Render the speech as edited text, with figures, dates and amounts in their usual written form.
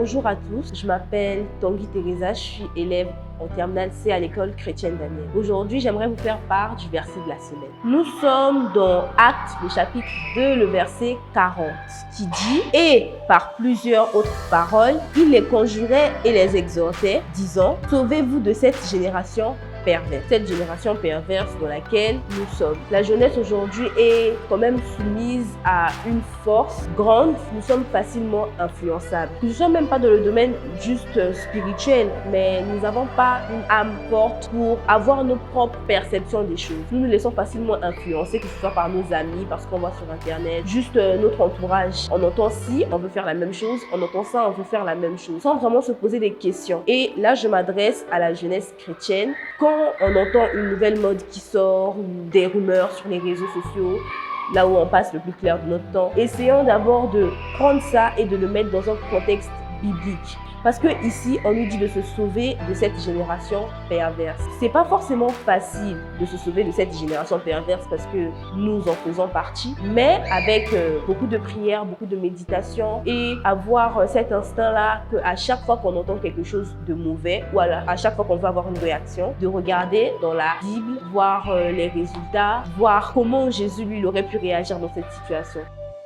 Bonjour à tous, je m'appelle Tanguy Teresa, je suis élève en terminale C à l'école chrétienne Daniel. Aujourd'hui, j'aimerais vous faire part du verset de la semaine. Nous sommes dans Actes, le chapitre 2, le verset 40, qui dit « Et par plusieurs autres paroles, il les conjurait et les exhortait, disant « Sauvez-vous de cette génération perverse. » Cette génération perverse dans laquelle nous sommes. La jeunesse aujourd'hui est quand même soumise à une force grande. Nous sommes facilement influençables. Nous ne sommes même pas dans le domaine juste spirituel, mais nous n'avons pas une âme forte pour avoir nos propres perceptions des choses. Nous nous laissons facilement influencer, que ce soit par nos amis, parce qu'on voit sur internet, juste notre entourage. On entend ci, on veut faire la même chose, on entend ça, on veut faire la même chose, sans vraiment se poser des questions. Et là, je m'adresse à la jeunesse chrétienne. Quand on entend une nouvelle mode qui sort ou des rumeurs sur les réseaux sociaux, là où on passe le plus clair de notre temps, essayons d'abord de prendre ça et de le mettre dans un contexte biblique. Parce que ici, on nous dit de se sauver de cette génération perverse. C'est pas forcément facile de se sauver de cette génération perverse parce que nous en faisons partie, mais avec beaucoup de prières, beaucoup de méditation et avoir cet instinct-là qu'à chaque fois qu'on entend quelque chose de mauvais ou à chaque fois qu'on veut avoir une réaction, de regarder dans la Bible, voir les résultats, voir comment Jésus lui aurait pu réagir dans cette situation.